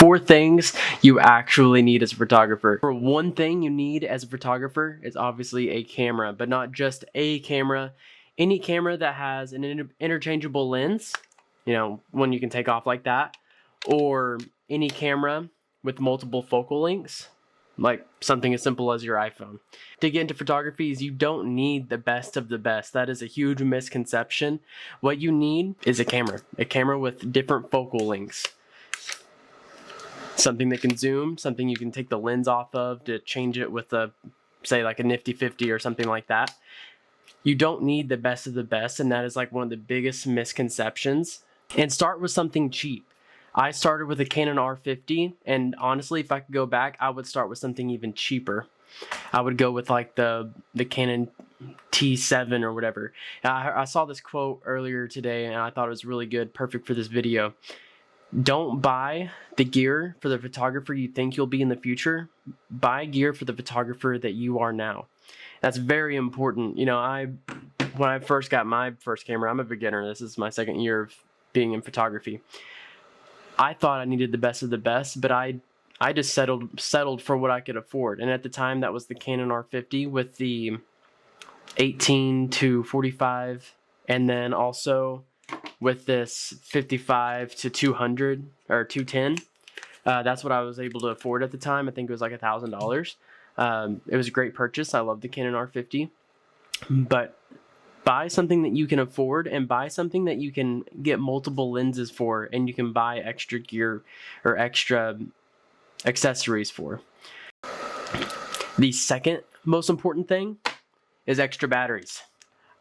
4 things you actually need as a photographer. For one thing you need as a photographer is obviously a camera, but not just a camera. Any camera that has an interchangeable lens, you know, one you can take off like that, or any camera with multiple focal lengths, like something as simple as your iPhone. To get into photography is you don't need the best of the best. That is a huge misconception. What you need is a camera with different focal lengths. Something that can zoom, something you can take the lens off of to change it with a, say like a nifty 50 or something like that. You don't need the best of the best, and that is like one of the biggest misconceptions. And start with something cheap. I started with a Canon R50, and honestly, if I could go back, I would start with something even cheaper. I would go with like the Canon T7 or whatever. I saw this quote earlier today, and I thought it was really good, perfect for this video. Don't buy the gear for the photographer you think you'll be in the future. Buy gear for the photographer that you are now. That's very important. You know, when I first got my first camera, I'm a beginner. This is my second year of being in photography. I thought I needed the best of the best, but I just settled for what I could afford. And at the time, that was the Canon R50 with the 18 to 45, and then also with this 55 to 200 or 210. That's what I was able to afford at the time. I think it was like $1,000. It was a great purchase. I love the Canon R50, but buy something that you can afford, and buy something that you can get multiple lenses for, and you can buy extra gear or extra accessories for. The second most important thing is extra batteries.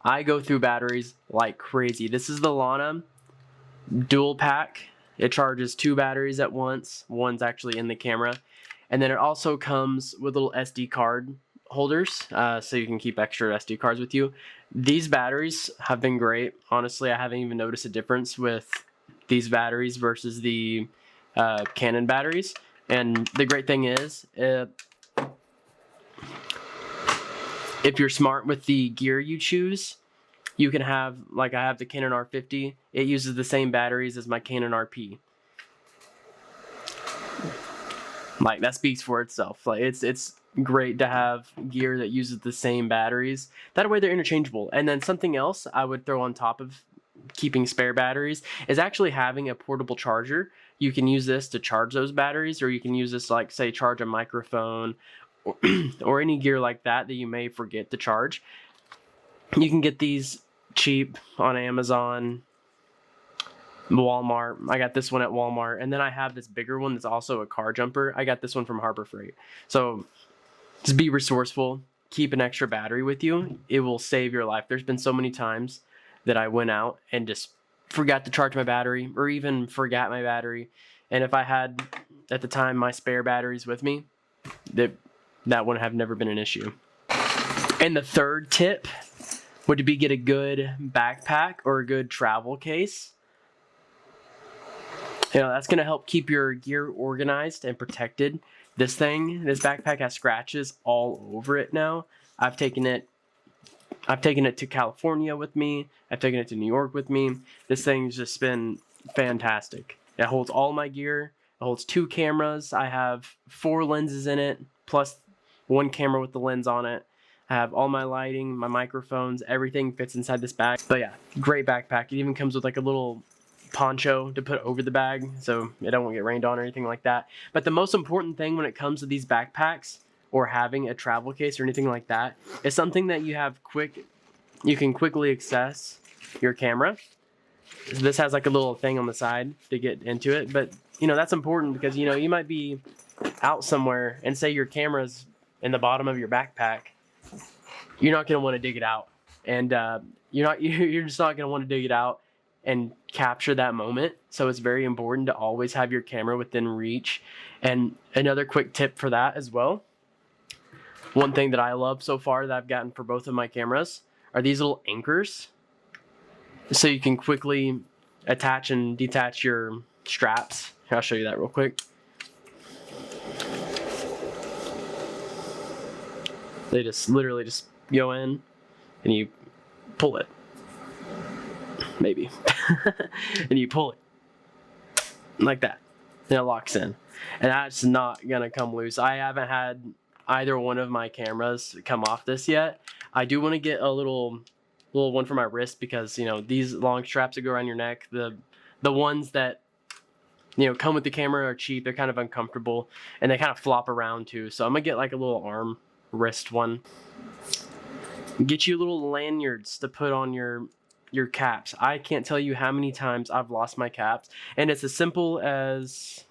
I go through batteries like crazy. This is the Lana dual pack. It charges 2 batteries at once. One's actually in the camera. And then it also comes with little SD card holders, so you can keep extra SD cards with you. These batteries have been great. Honestly, I haven't even noticed a difference with these batteries versus the Canon batteries. And the great thing is, if you're smart with the gear you choose, you can have, like I have the Canon R50, it uses the same batteries as my Canon RP. Like, that speaks for itself. Like, it's great to have gear that uses the same batteries. That way they're interchangeable. And then something else I would throw on top of keeping spare batteries is actually having a portable charger. You can use this to charge those batteries, or you can use this, like, say, charge a microphone or any gear like that you may forget to charge. You can get these cheap on Amazon, Walmart. I got this one at Walmart, and then I have this bigger one that's also a car jumper. I got this one from Harbor Freight. So just be resourceful. Keep an extra battery with you. It will save your life. There's been so many times that I went out and just forgot to charge my battery, or even forgot my battery. And if I had, at the time, my spare batteries with me, that would have never been an issue. And the third tip would be get a good backpack or a good travel case. You know, that's going to help keep your gear organized and protected. This backpack has scratches all over it now. I've taken it to California with me. I've taken it to New York with me. This thing's just been fantastic. It holds all my gear. It holds 2 cameras. I have 4 lenses in it, plus 1 camera with the lens on it. I have all my lighting, my microphones, everything fits inside this bag. But yeah, great backpack. It even comes with like a little poncho to put over the bag so it don't get rained on or anything like that. But the most important thing when it comes to these backpacks or having a travel case or anything like that is something that you can quickly access your camera. This has like a little thing on the side to get into it, but you know, that's important because, you know, you might be out somewhere and say your camera's in the bottom of your backpack. You're not going to want to dig it out, and you're just not going to want to dig it out and capture that moment. So it's very important to always have your camera within reach. And another quick tip for that as well, one thing that I love so far that I've gotten for both of my cameras are these little anchors, so you can quickly attach and detach your straps. Here, I'll show you that real quick. They just literally just go in and you pull it, maybe, and you pull it like that. and it locks in. And that's not gonna come loose. I haven't had either one of my cameras come off this yet. I do want to get a little one for my wrist, because you know, these long straps that go around your neck, the ones that, you know, come with the camera are cheap. They're kind of uncomfortable and they kind of flop around too. So I'm gonna get like a little arm wrist one. Get you little lanyards to put on your caps. I can't tell you how many times I've lost my caps, and it's as simple as,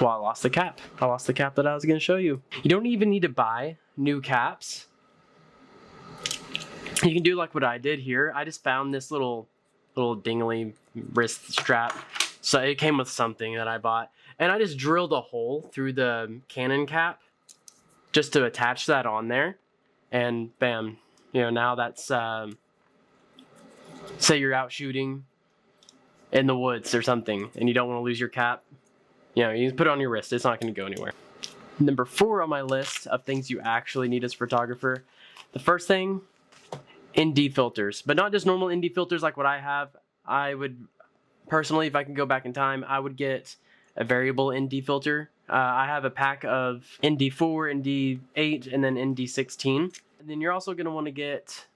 well, I lost the cap. I lost the cap that I was going to show you. You don't even need to buy new caps. You can do like what I did here. I just found this little dingly wrist strap. So it came with something that I bought, and I just drilled a hole through the Canon cap just to attach that on there, and bam, you know, now that's, say you're out shooting in the woods or something and you don't want to lose your cap, you know, you can put it on your wrist. It's not going to go anywhere. Number 4 on my list of things you actually need as a photographer. The first thing, ND filters, but not just normal ND filters like what I have. I would personally, if I can go back in time, I would get a variable ND filter. I have a pack of ND4, ND8, and then ND16. And then you're also going to want to get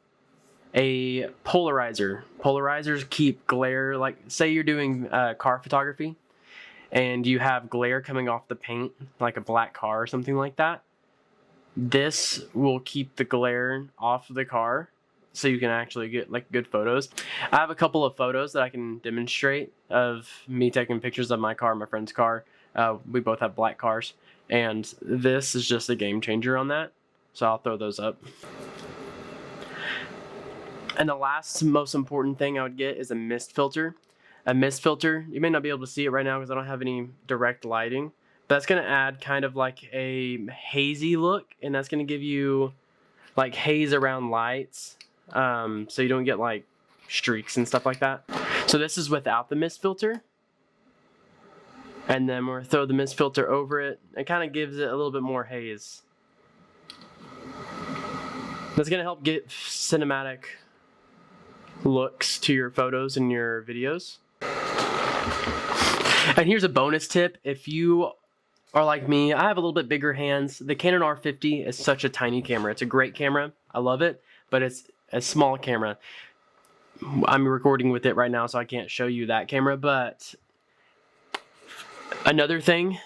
a polarizer. Polarizers keep glare, like say you're doing car photography and you have glare coming off the paint, like a black car or something like that. This will keep the glare off of the car so you can actually get like good photos. I have a couple of photos that I can demonstrate of me taking pictures of my car, my friend's car. We both have black cars, and this is just a game changer on that. So I'll throw those up. And the last most important thing I would get is a mist filter. A mist filter, you may not be able to see it right now because I don't have any direct lighting, but that's going to add kind of like a hazy look, and that's going to give you like haze around lights, so you don't get like streaks and stuff like that. So this is without the mist filter. And then we'll throw the mist filter over it. It kind of gives it a little bit more haze. That's going to help get cinematic looks to your photos and your videos. And here's a bonus tip. If you are like me, I have a little bit bigger hands. The Canon R50 is such a tiny camera. It's a great camera. I love it, but it's a small camera. I'm recording with it right now, so I can't show you that camera, but another thing,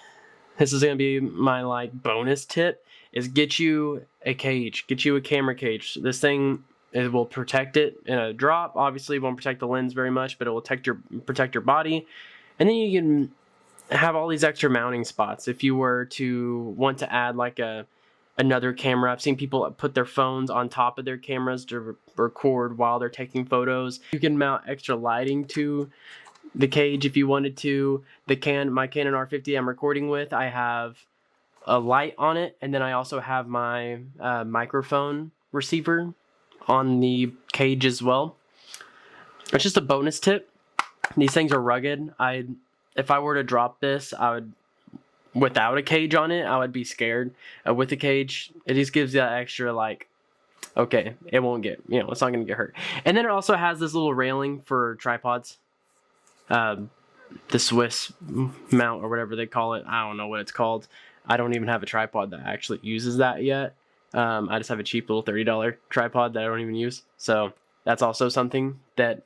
this is going to be my like bonus tip, is get you a cage. Get you a camera cage. This thing, it will protect it in a drop. Obviously, it won't protect the lens very much, but it will protect your body. And then you can have all these extra mounting spots. If you were to want to add like another camera, I've seen people put their phones on top of their cameras to record while they're taking photos. You can mount extra lighting to the cage if you wanted to. My Canon R50 I'm recording with, I have a light on it, and then I also have my microphone receiver on the cage as well. It's just a bonus tip. These things are rugged. If I were to drop this, without a cage on it, I would be scared. With the cage, it just gives you that extra, like, okay, it won't get, you know, it's not going to get hurt. And then it also has this little railing for tripods. The Swiss mount or whatever they call it. I don't know what it's called. I don't even have a tripod that actually uses that yet. I just have a cheap little $30 tripod that I don't even use. So that's also something that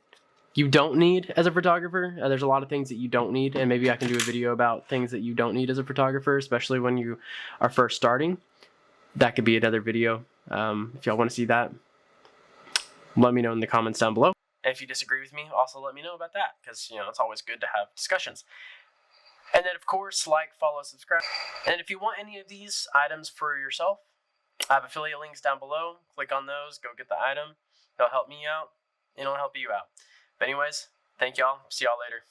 you don't need as a photographer. There's a lot of things that you don't need, and maybe I can do a video about things that you don't need as a photographer, especially when you are first starting. That could be another video. If y'all want to see that, let me know in the comments down below. And if you disagree with me, also let me know about that, because, you know, it's always good to have discussions. And then, of course, like, follow, subscribe. And if you want any of these items for yourself, I have affiliate links down below. Click on those, go get the item. It'll help me out, and it'll help you out. But anyways, thank y'all. See y'all later.